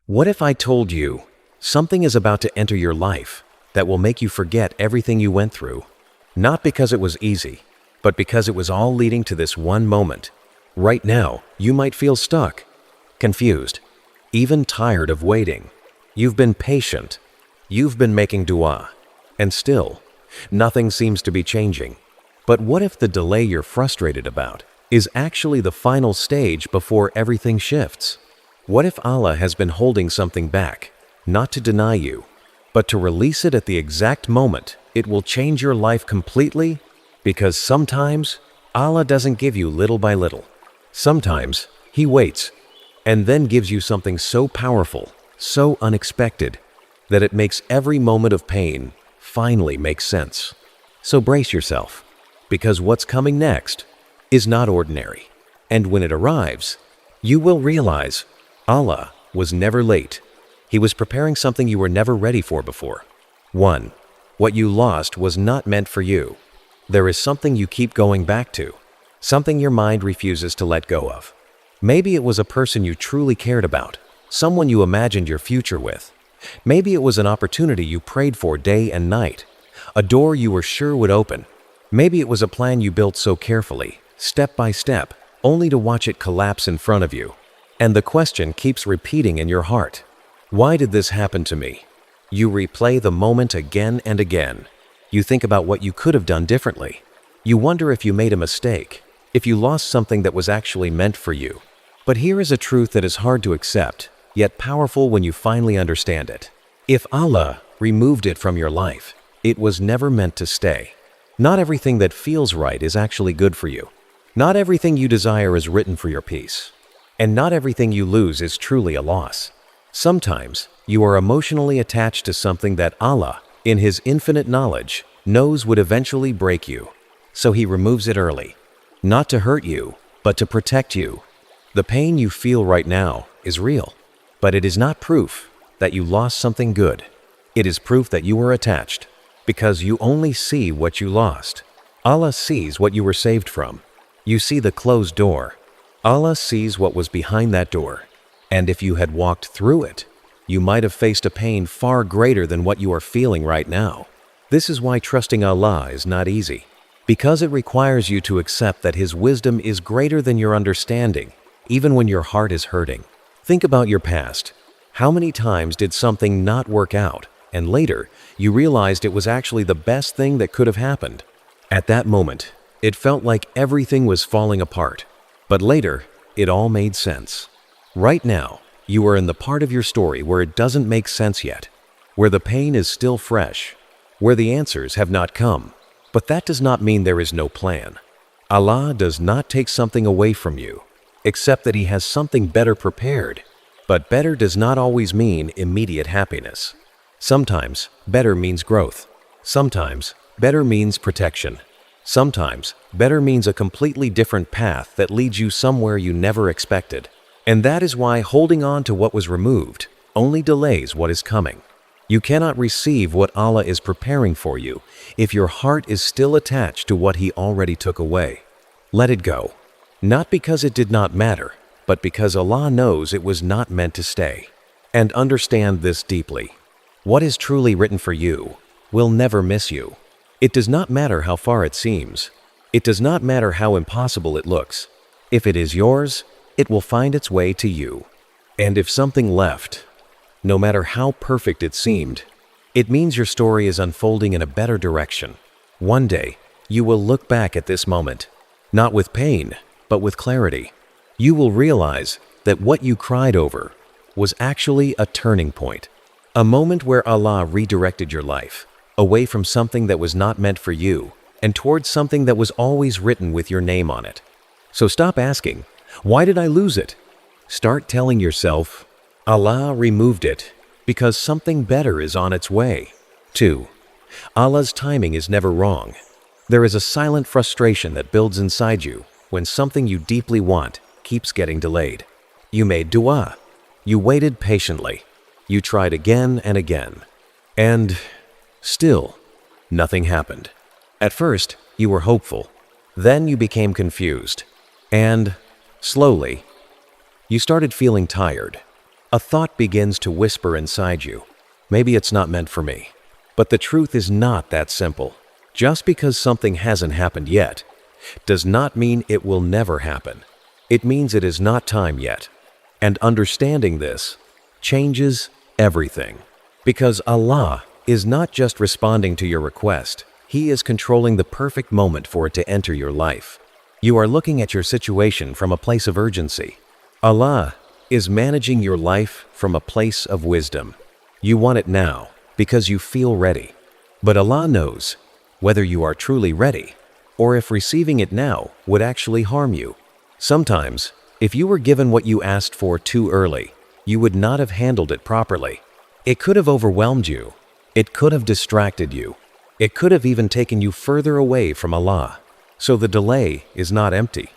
What if I told you something is about to enter your life that will make you forget everything you went through? Not because it was easy, but because it was all leading to this one moment. Right now, you might feel stuck, confused, even tired of waiting. You've been patient. You've been making dua. And still, nothing seems to be changing. But what if the delay you're frustrated about is actually the final stage before everything shifts? What if Allah has been holding something back, not to deny you, but to release it at the exact moment it will change your life completely? Because sometimes Allah doesn't give you little by little. Sometimes He waits and then gives you something so powerful, so unexpected, that it makes every moment of pain finally make sense. So brace yourself, because what's coming next is not ordinary. And when it arrives, you will realize Allah was never late. He was preparing something you were never ready for before. 1. What you lost was not meant for you. There is something you keep going back to, something your mind refuses to let go of. Maybe it was a person you truly cared about, someone you imagined your future with. Maybe it was an opportunity you prayed for day and night, a door you were sure would open. Maybe it was a plan you built so carefully, step by step, only to watch it collapse in front of you. And the question keeps repeating in your heart: why did this happen to me? You replay the moment again and again. You think about what you could have done differently. You wonder if you made a mistake, if you lost something that was actually meant for you. But here is a truth that is hard to accept, yet powerful when you finally understand it. If Allah removed it from your life, it was never meant to stay. Not everything that feels right is actually good for you. Not everything you desire is written for your peace. And not everything you lose is truly a loss. Sometimes you are emotionally attached to something that Allah, in His infinite knowledge, knows would eventually break you. So He removes it early. Not to hurt you, but to protect you. The pain you feel right now is real, but it is not proof that you lost something good. It is proof that you were attached, because you only see what you lost. Allah sees what you were saved from. You see the closed door. Allah sees what was behind that door. And if you had walked through it, you might have faced a pain far greater than what you are feeling right now. This is why trusting Allah is not easy, because it requires you to accept that His wisdom is greater than your understanding, even when your heart is hurting. Think about your past. How many times did something not work out, and later you realized it was actually the best thing that could have happened? At that moment, it felt like everything was falling apart, but later, it all made sense. Right now, you are in the part of your story where it doesn't make sense yet, where the pain is still fresh, where the answers have not come. But that does not mean there is no plan. Allah does not take something away from you, except that He has something better prepared. But better does not always mean immediate happiness. Sometimes better means growth. Sometimes better means protection. Sometimes better means a completely different path that leads you somewhere you never expected. And that is why holding on to what was removed only delays what is coming. You cannot receive what Allah is preparing for you if your heart is still attached to what He already took away. Let it go. Not because it did not matter, but because Allah knows it was not meant to stay. And understand this deeply. What is truly written for you will never miss you. It does not matter how far it seems. It does not matter how impossible it looks. If it is yours, it will find its way to you. And if something left, no matter how perfect it seemed, it means your story is unfolding in a better direction. One day, you will look back at this moment, not with pain, but with clarity. You will realize that what you cried over was actually a turning point, a moment where Allah redirected your life, away from something that was not meant for you, and towards something that was always written with your name on it. So stop asking, why did I lose it? Start telling yourself, Allah removed it because something better is on its way. 2. Allah's timing is never wrong. There is a silent frustration that builds inside you when something you deeply want keeps getting delayed. You made dua. You waited patiently. You tried again and again. And still, nothing happened. At first, you were hopeful. Then you became confused. And slowly, you started feeling tired. A thought begins to whisper inside you, maybe it's not meant for me. But the truth is not that simple. Just because something hasn't happened yet does not mean it will never happen. It means it is not time yet. And understanding this changes everything. Because Allah is not just responding to your request, He is controlling the perfect moment for it to enter your life. You are looking at your situation from a place of urgency. Allah is managing your life from a place of wisdom. You want it now because you feel ready. But Allah knows whether you are truly ready or if receiving it now would actually harm you. Sometimes, if you were given what you asked for too early, you would not have handled it properly. It could have overwhelmed you. It could have distracted you. It could have even taken you further away from Allah. So the delay is not empty.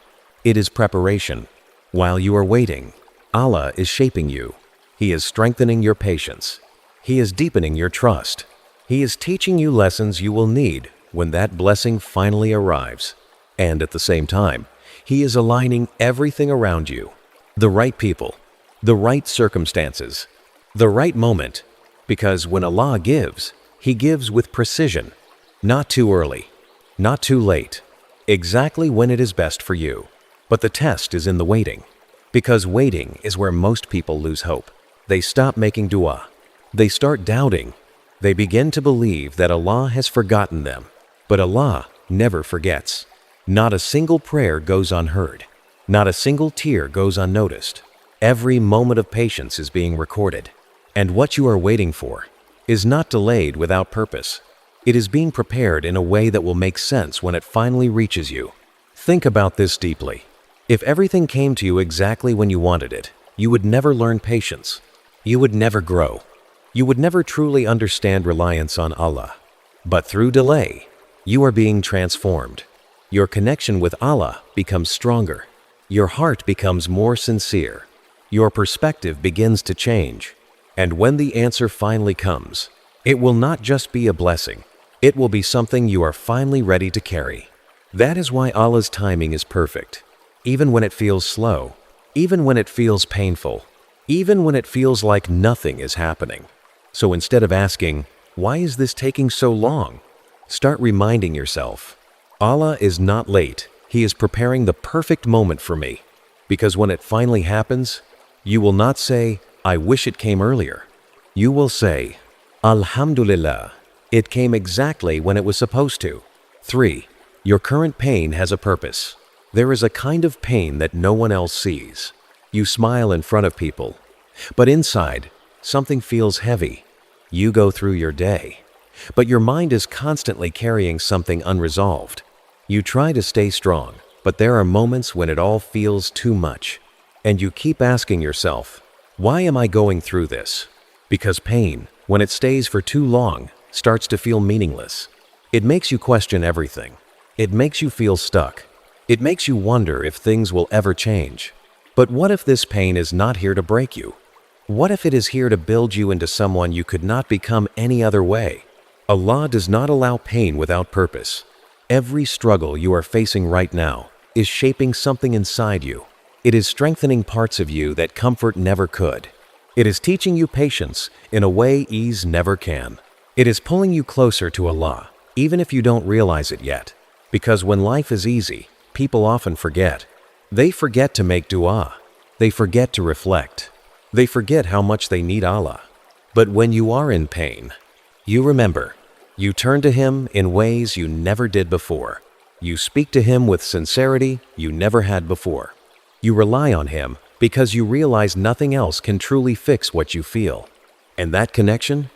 It is preparation. While you are waiting, Allah is shaping you. He is strengthening your patience. He is deepening your trust. He is teaching you lessons you will need when that blessing finally arrives. And at the same time, He is aligning everything around you. The right people, the right circumstances, the right moment. Because when Allah gives, He gives with precision. Not too early, not too late. Exactly when it is best for you. But the test is in the waiting. Because waiting is where most people lose hope. They stop making dua. They start doubting. They begin to believe that Allah has forgotten them. But Allah never forgets. Not a single prayer goes unheard. Not a single tear goes unnoticed. Every moment of patience is being recorded. And what you are waiting for is not delayed without purpose. It is being prepared in a way that will make sense when it finally reaches you. Think about this deeply. If everything came to you exactly when you wanted it, you would never learn patience. You would never grow. You would never truly understand reliance on Allah. But through delay, you are being transformed. Your connection with Allah becomes stronger. Your heart becomes more sincere. Your perspective begins to change. And when the answer finally comes, it will not just be a blessing. It will be something you are finally ready to carry. That is why Allah's timing is perfect. Even when it feels slow, even when it feels painful, even when it feels like nothing is happening. So instead of asking, why is this taking so long? Start reminding yourself, Allah is not late. He is preparing the perfect moment for me. Because when it finally happens, you will not say, I wish it came earlier. You will say, Alhamdulillah, it came exactly when it was supposed to. 3. Your current pain has a purpose. There is a kind of pain that no one else sees. You smile in front of people, but inside, something feels heavy. You go through your day, but your mind is constantly carrying something unresolved. You try to stay strong, but there are moments when it all feels too much. And you keep asking yourself, why am I going through this? Because pain, when it stays for too long, starts to feel meaningless. It makes you question everything. It makes you feel stuck. It makes you wonder if things will ever change. But what if this pain is not here to break you? What if it is here to build you into someone you could not become any other way? Allah does not allow pain without purpose. Every struggle you are facing right now is shaping something inside you. It is strengthening parts of you that comfort never could. It is teaching you patience in a way ease never can. It is pulling you closer to Allah, even if you don't realize it yet. Because when life is easy, people often forget. They forget to make dua. They forget to reflect. They forget how much they need Allah. But when you are in pain, you remember. You turn to Him in ways you never did before. You speak to Him with sincerity you never had before. You rely on Him because you realize nothing else can truly fix what you feel. And that connection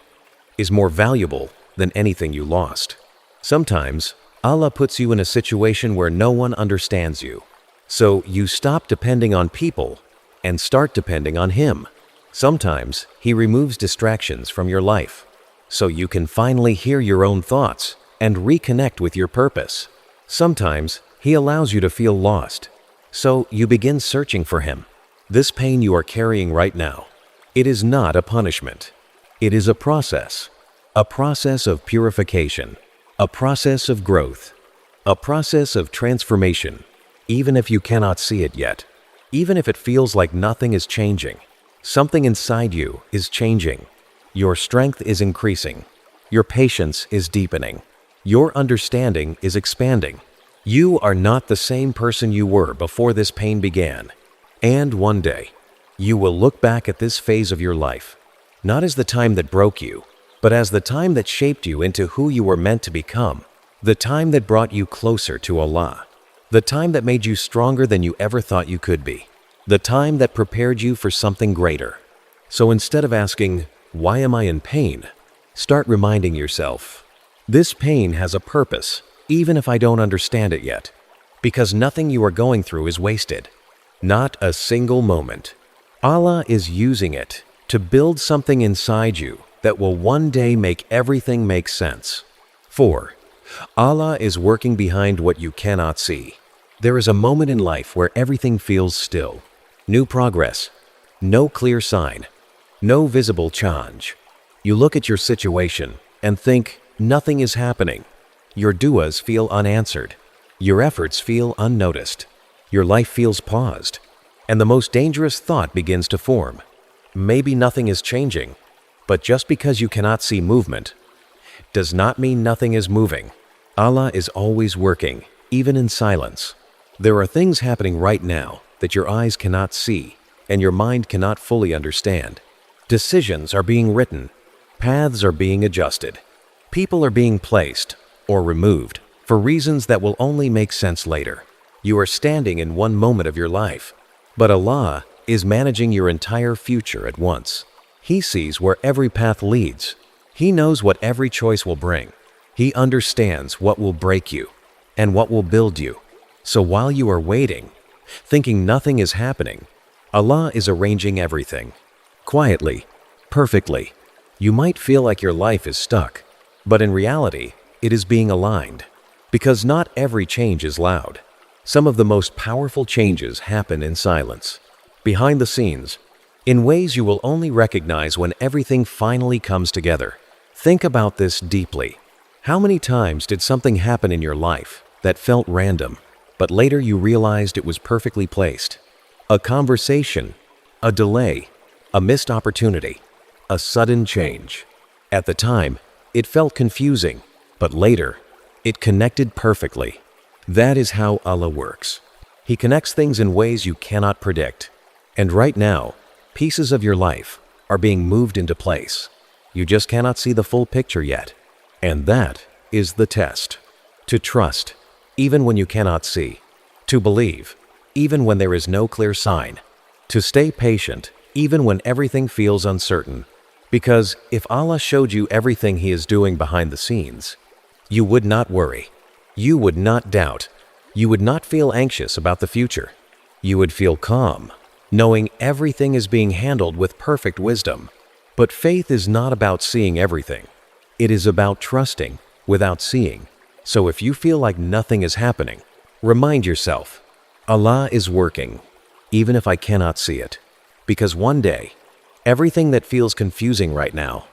is more valuable than anything you lost. Sometimes, Allah puts you in a situation where no one understands you. So you stop depending on people and start depending on Him. Sometimes, He removes distractions from your life, so you can finally hear your own thoughts and reconnect with your purpose. Sometimes, He allows you to feel lost, so you begin searching for Him. This pain you are carrying right now, it is not a punishment. It is a process of purification, a process of growth, a process of transformation. Even if you cannot see it yet, even if it feels like nothing is changing, Something inside you is changing. Your strength is increasing. Your patience is deepening. Your understanding is expanding. You are not the same person you were before this pain began. And one day, you will look back at this phase of your life, not as the time that broke you, but as the time that shaped you into who you were meant to become, the time that brought you closer to Allah, the time that made you stronger than you ever thought you could be, the time that prepared you for something greater. So instead of asking, "Why am I in pain?" start reminding yourself, "This pain has a purpose, even if I don't understand it yet, because nothing you are going through is wasted. Not a single moment. Allah is using it to build something inside you that will one day make everything make sense." 4. Allah is working behind what you cannot see. There is a moment in life where everything feels still. No progress, no clear sign, no visible change. You look at your situation and think nothing is happening. Your du'as feel unanswered. Your efforts feel unnoticed. Your life feels paused. And the most dangerous thought begins to form. Maybe nothing is changing, but just because you cannot see movement does not mean nothing is moving. Allah is always working, even in silence. There are things happening right now that your eyes cannot see and your mind cannot fully understand. Decisions are being written. Paths are being adjusted. People are being placed or removed for reasons that will only make sense later. You are standing in one moment of your life, but Allah is managing your entire future at once. He sees where every path leads. He knows what every choice will bring. He understands what will break you and what will build you. So while you are waiting, thinking nothing is happening, Allah is arranging everything. Quietly, perfectly. You might feel like your life is stuck, but in reality, it is being aligned. Because not every change is loud. Some of the most powerful changes happen in silence, behind the scenes, in ways you will only recognize when everything finally comes together. Think about this deeply. How many times did something happen in your life that felt random, but later you realized it was perfectly placed? A conversation, a delay, a missed opportunity, a sudden change. At the time, it felt confusing, but later, it connected perfectly. That is how Allah works. He connects things in ways you cannot predict. And right now, pieces of your life are being moved into place. You just cannot see the full picture yet. And that is the test. To trust, even when you cannot see. To believe, even when there is no clear sign. To stay patient, even when everything feels uncertain. Because if Allah showed you everything He is doing behind the scenes, you would not worry. You would not doubt. You would not feel anxious about the future. You would feel calm, knowing everything is being handled with perfect wisdom. But faith is not about seeing everything. It is about trusting without seeing. So if you feel like nothing is happening, remind yourself, Allah is working, even if I cannot see it. Because one day, everything that feels confusing right now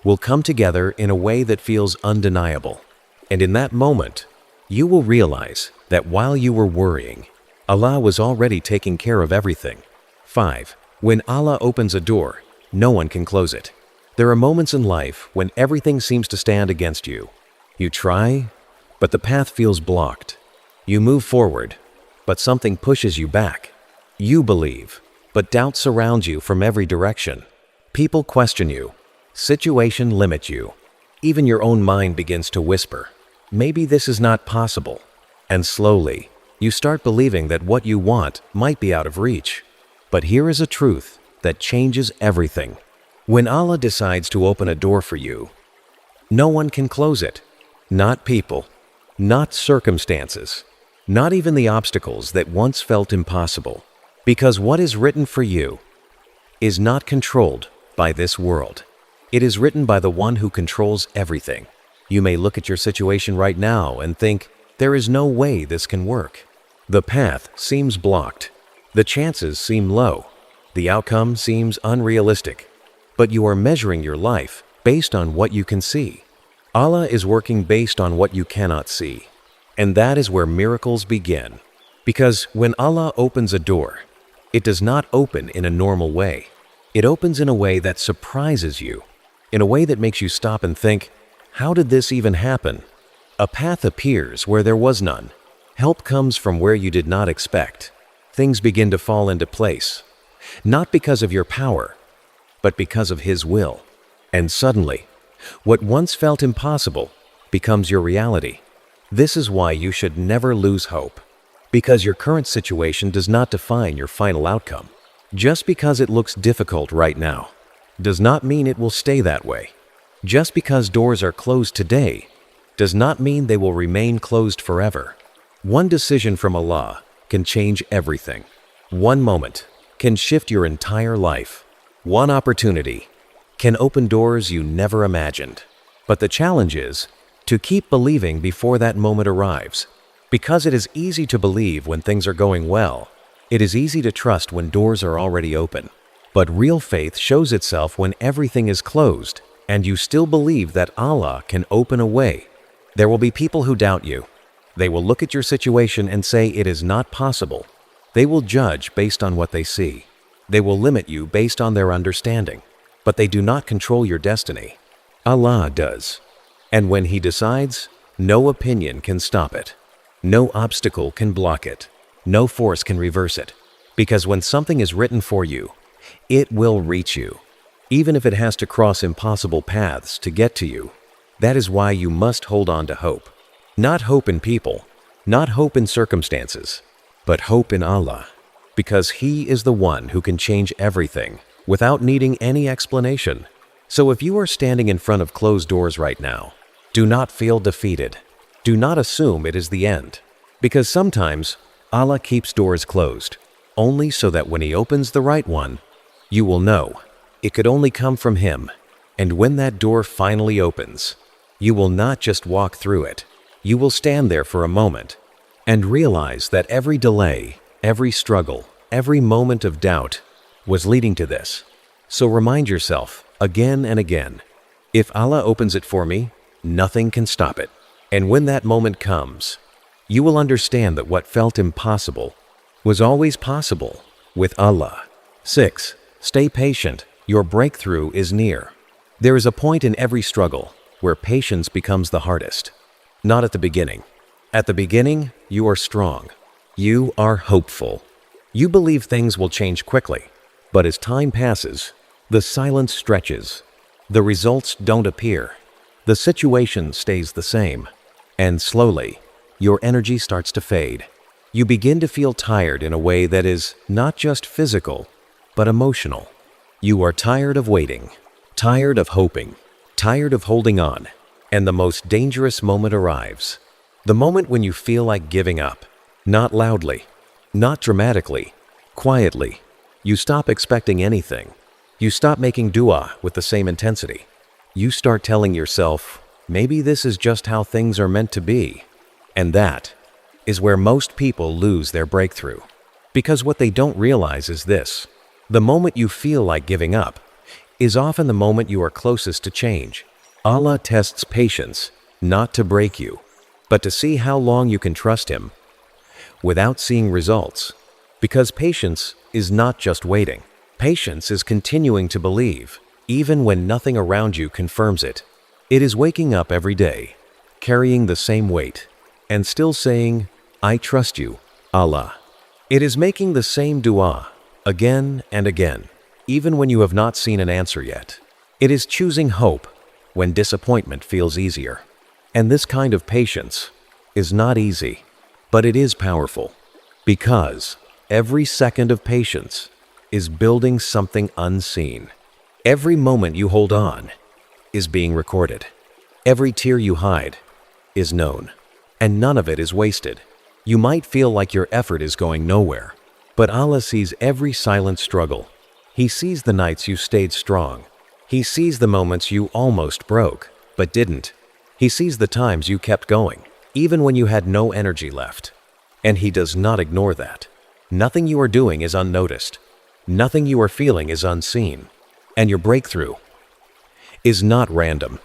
will come together in a way that feels undeniable. And in that moment, you will realize that while you were worrying, Allah was already taking care of everything. 5. When Allah opens a door, no one can close it. There are moments in life when everything seems to stand against you. You try, but the path feels blocked. You move forward, but something pushes you back. You believe, but doubt surrounds you from every direction. People question you. Situation limits you. Even your own mind begins to whisper, maybe this is not possible. And slowly, you start believing that what you want might be out of reach. But here is a truth that changes everything. When Allah decides to open a door for you, no one can close it. Not people, not circumstances, not even the obstacles that once felt impossible. Because what is written for you is not controlled by this world. It is written by the one who controls everything. You may look at your situation right now and think, there is no way this can work. The path seems blocked. The chances seem low. The outcome seems unrealistic. But you are measuring your life based on what you can see. Allah is working based on what you cannot see. And that is where miracles begin. Because when Allah opens a door, it does not open in a normal way. It opens in a way that surprises you, in a way that makes you stop and think, how did this even happen? A path appears where there was none. Help comes from where you did not expect. Things begin to fall into place, not because of your power, but because of His will. And suddenly, what once felt impossible becomes your reality. This is why you should never lose hope, because your current situation does not define your final outcome. Just because it looks difficult right now does not mean it will stay that way. Just because doors are closed today does not mean they will remain closed forever. One decision from Allah can change everything. One moment can shift your entire life. One opportunity can open doors you never imagined. But the challenge is to keep believing before that moment arrives. Because it is easy to believe when things are going well. It is easy to trust when doors are already open. But real faith shows itself when everything is closed and you still believe that Allah can open a way. There will be people who doubt you. They will look at your situation and say it is not possible. They will judge based on what they see. They will limit you based on their understanding. But they do not control your destiny. Allah does. And when He decides, no opinion can stop it. No obstacle can block it. No force can reverse it. Because when something is written for you, it will reach you, even if it has to cross impossible paths to get to you. That is why you must hold on to hope. Not hope in people, not hope in circumstances, but hope in Allah. Because He is the one who can change everything without needing any explanation. So if you are standing in front of closed doors right now, do not feel defeated. Do not assume it is the end. Because sometimes Allah keeps doors closed, only so that when He opens the right one, you will know it could only come from Him. And when that door finally opens, you will not just walk through it. You will stand there for a moment and realize that every delay, every struggle, every moment of doubt was leading to this. So remind yourself again and again, if Allah opens it for me, nothing can stop it. And when that moment comes, you will understand that what felt impossible was always possible with Allah. 6. Stay patient. Your breakthrough is near. There is a point in every struggle where patience becomes the hardest. Not at the beginning. At the beginning, you are strong. You are hopeful. You believe things will change quickly. But as time passes, the silence stretches. The results don't appear. The situation stays the same. And slowly, your energy starts to fade. You begin to feel tired in a way that is not just physical, but emotional. You are tired of waiting, tired of hoping, tired of holding on, and the most dangerous moment arrives. The moment when you feel like giving up. Not loudly, not dramatically, quietly. You stop expecting anything. You stop making dua with the same intensity. You start telling yourself, maybe this is just how things are meant to be. And that is where most people lose their breakthrough. Because what they don't realize is this: the moment you feel like giving up is often the moment you are closest to change. Allah tests patience, not to break you, but to see how long you can trust Him without seeing results. Because patience is not just waiting. Patience is continuing to believe, even when nothing around you confirms it. It is waking up every day, carrying the same weight, and still saying, I trust you, Allah. It is making the same dua again and again, even when you have not seen an answer yet. It is choosing hope when disappointment feels easier. And this kind of patience is not easy, but it is powerful, because every second of patience is building something unseen. Every moment you hold on is being recorded. Every tear you hide is known, and none of it is wasted. You might feel like your effort is going nowhere, but Allah sees every silent struggle. He sees the nights you stayed strong. He sees the moments you almost broke, but didn't. He sees the times you kept going, even when you had no energy left. And He does not ignore that. Nothing you are doing is unnoticed. Nothing you are feeling is unseen. And your breakthrough is not random.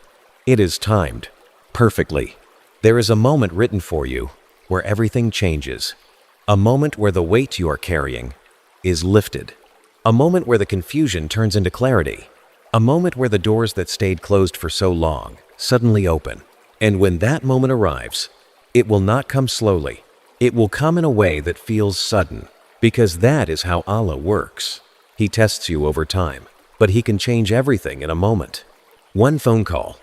It is timed perfectly. There is a moment written for you where everything changes. A moment where the weight you are carrying is lifted. A moment where the confusion turns into clarity. A moment where the doors that stayed closed for so long suddenly open. And when that moment arrives, it will not come slowly. It will come in a way that feels sudden, because that is how Allah works. He tests you over time, but He can change everything in a moment. One phone call,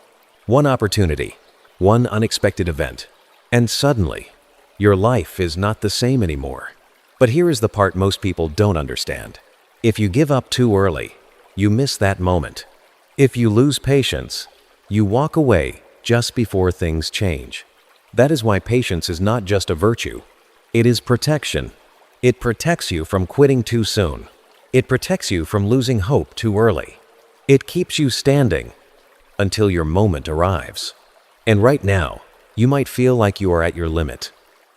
one opportunity, one unexpected event, and suddenly, your life is not the same anymore. But here is the part most people don't understand. If you give up too early, you miss that moment. If you lose patience, you walk away just before things change. That is why patience is not just a virtue. It is protection. It protects you from quitting too soon. It protects you from losing hope too early. It keeps you standing until your moment arrives. And right now, you might feel like you are at your limit.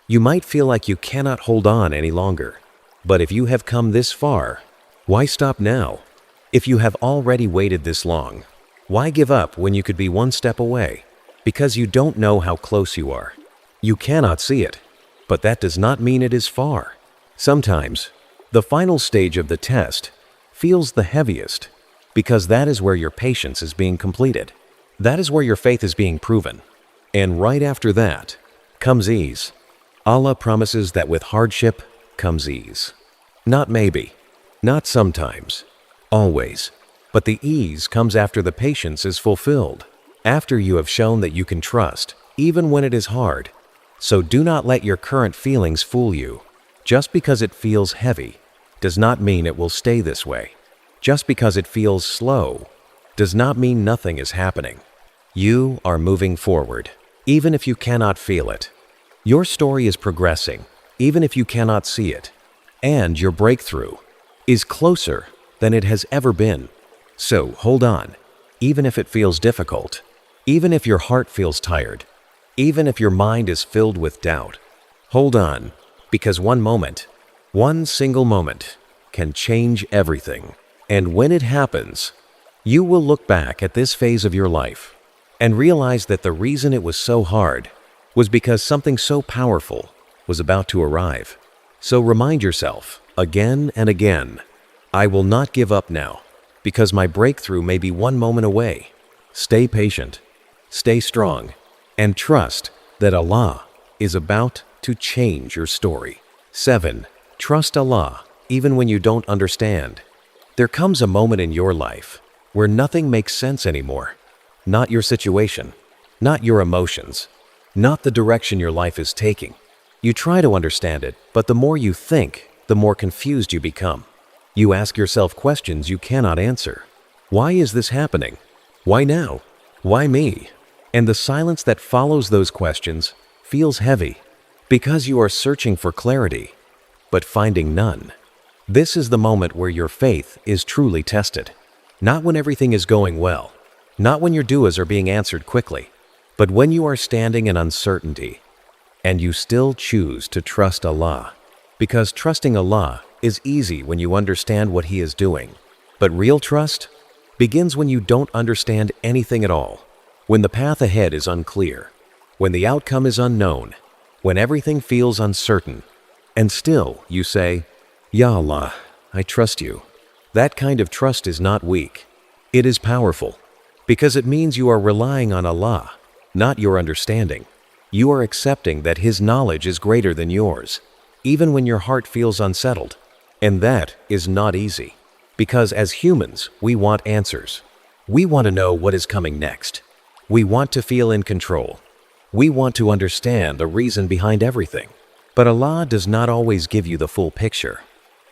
You might feel like you cannot hold on any longer. But if you have come this far, why stop now? If you have already waited this long, why give up when you could be one step away? Because you don't know how close you are. You cannot see it, but that does not mean it is far. Sometimes, the final stage of the test feels the heaviest, because that is where your patience is being completed. That is where your faith is being proven. And right after that comes ease. Allah promises that with hardship comes ease. Not maybe, not sometimes, always. But the ease comes after the patience is fulfilled, after you have shown that you can trust, even when it is hard. So do not let your current feelings fool you. Just because it feels heavy does not mean it will stay this way. Just because it feels slow does not mean nothing is happening. You are moving forward, even if you cannot feel it. Your story is progressing, even if you cannot see it. And your breakthrough is closer than it has ever been. So hold on, even if it feels difficult. Even if your heart feels tired, even if your mind is filled with doubt, hold on, because one moment, one single moment, can change everything. And when it happens, you will look back at this phase of your life and realize that the reason it was so hard was because something so powerful was about to arrive. So remind yourself, again and again, I will not give up now, because my breakthrough may be one moment away. Stay patient. Stay strong, and trust that Allah is about to change your story. 7. Trust Allah even when you don't understand. There comes a moment in your life where nothing makes sense anymore. Not your situation, not your emotions, not the direction your life is taking. You try to understand it, but the more you think, the more confused you become. You ask yourself questions you cannot answer. Why is this happening? Why now? Why me? And the silence that follows those questions feels heavy, because you are searching for clarity, but finding none. This is the moment where your faith is truly tested. Not when everything is going well, not when your du'as are being answered quickly, but when you are standing in uncertainty, and you still choose to trust Allah. Because trusting Allah is easy when you understand what He is doing. But real trust begins when you don't understand anything at all. When the path ahead is unclear, when the outcome is unknown, when everything feels uncertain, and still you say, Ya Allah, I trust you. That kind of trust is not weak. It is powerful, because it means you are relying on Allah, not your understanding. You are accepting that His knowledge is greater than yours, even when your heart feels unsettled. And that is not easy, because as humans, we want answers. We want to know what is coming next. We want to feel in control. We want to understand the reason behind everything. But Allah does not always give you the full picture.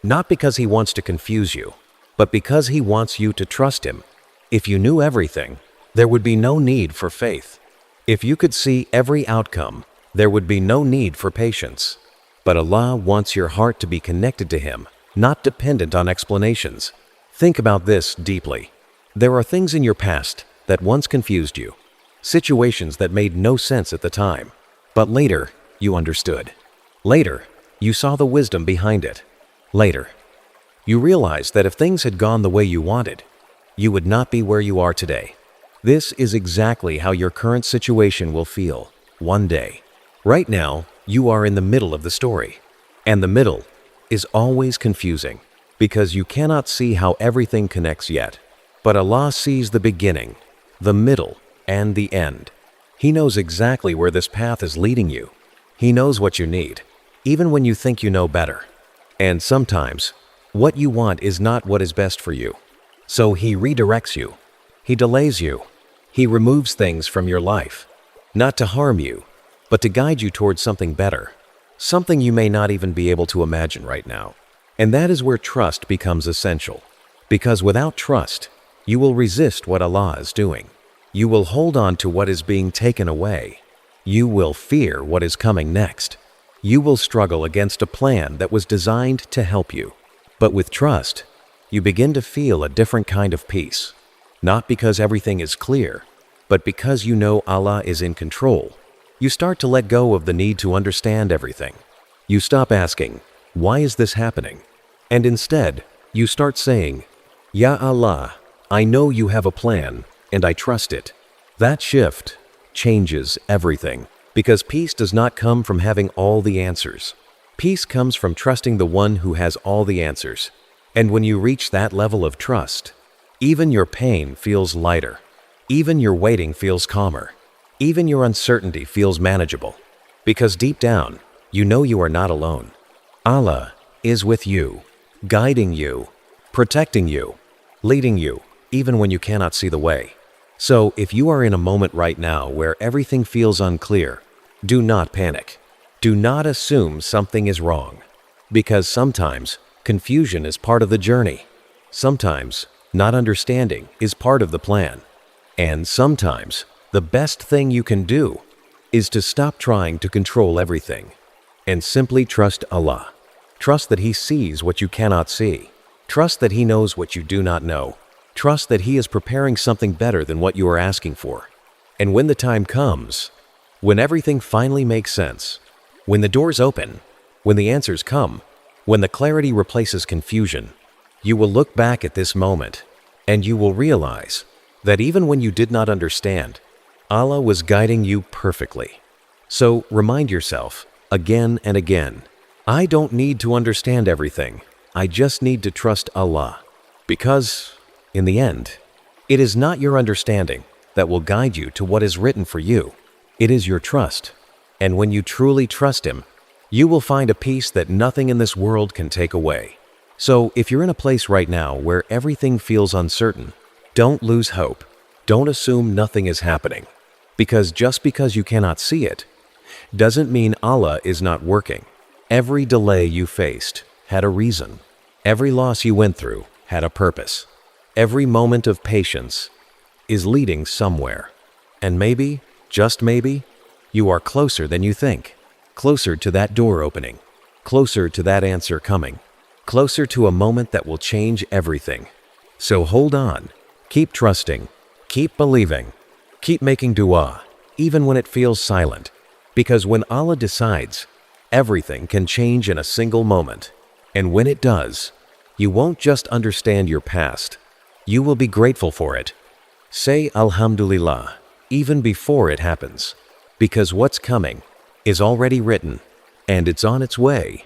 Not because He wants to confuse you, but because He wants you to trust Him. If you knew everything, there would be no need for faith. If you could see every outcome, there would be no need for patience. But Allah wants your heart to be connected to Him, not dependent on explanations. Think about this deeply. There are things in your past that once confused you. Situations that made no sense at the time, but later you understood. Later, you saw the wisdom behind it. Later, you realized that if things had gone the way you wanted, you would not be where you are today. This is exactly how your current situation will feel one day. Right now, you are in the middle of the story, and the middle is always confusing. because you cannot see how everything connects yet. But Allah sees the beginning, the middle, and the end. He knows exactly where this path is leading you. He knows what you need, even when you think you know better. And sometimes, what you want is not what is best for you. So He redirects you. He delays you. He removes things from your life, not to harm you, but to guide you towards something better, something you may not even be able to imagine right now. And that is where trust becomes essential. Because without trust, you will resist what Allah is doing. You will hold on to what is being taken away. You will fear what is coming next. You will struggle against a plan that was designed to help you. But with trust, you begin to feel a different kind of peace. Not because everything is clear, but because you know Allah is in control. You start to let go of the need to understand everything. You stop asking, "Why is this happening?" And instead, you start saying, "Ya Allah, I know you have a plan, and I trust it." That shift changes everything, because peace does not come from having all the answers. Peace comes from trusting the one who has all the answers. And when you reach that level of trust, even your pain feels lighter. Even your waiting feels calmer. Even your uncertainty feels manageable. Because deep down, you know you are not alone. Allah is with you, guiding you, protecting you, leading you, even when you cannot see the way. So if you are in a moment right now where everything feels unclear, do not panic. Do not assume something is wrong. Because sometimes confusion is part of the journey. Sometimes not understanding is part of the plan. And sometimes the best thing you can do is to stop trying to control everything and simply trust Allah. Trust that He sees what you cannot see. Trust that He knows what you do not know. Trust that He is preparing something better than what you are asking for. And when the time comes, when everything finally makes sense, when the doors open, when the answers come, when the clarity replaces confusion, you will look back at this moment and you will realize that even when you did not understand, Allah was guiding you perfectly. So remind yourself again and again, I don't need to understand everything. I just need to trust Allah. Because, in the end, it is not your understanding that will guide you to what is written for you. It is your trust. And when you truly trust Him, you will find a peace that nothing in this world can take away. So if you're in a place right now where everything feels uncertain, don't lose hope. Don't assume nothing is happening. Because just because you cannot see it, doesn't mean Allah is not working. Every delay you faced had a reason. Every loss you went through had a purpose. Every moment of patience is leading somewhere. And maybe, just maybe, you are closer than you think. Closer to that door opening. Closer to that answer coming. Closer to a moment that will change everything. So hold on. Keep trusting. Keep believing. Keep making dua, even when it feels silent. Because when Allah decides, everything can change in a single moment. And when it does, you won't just understand your past. You will be grateful for it. Say Alhamdulillah, even before it happens. Because what's coming is already written, and it's on its way.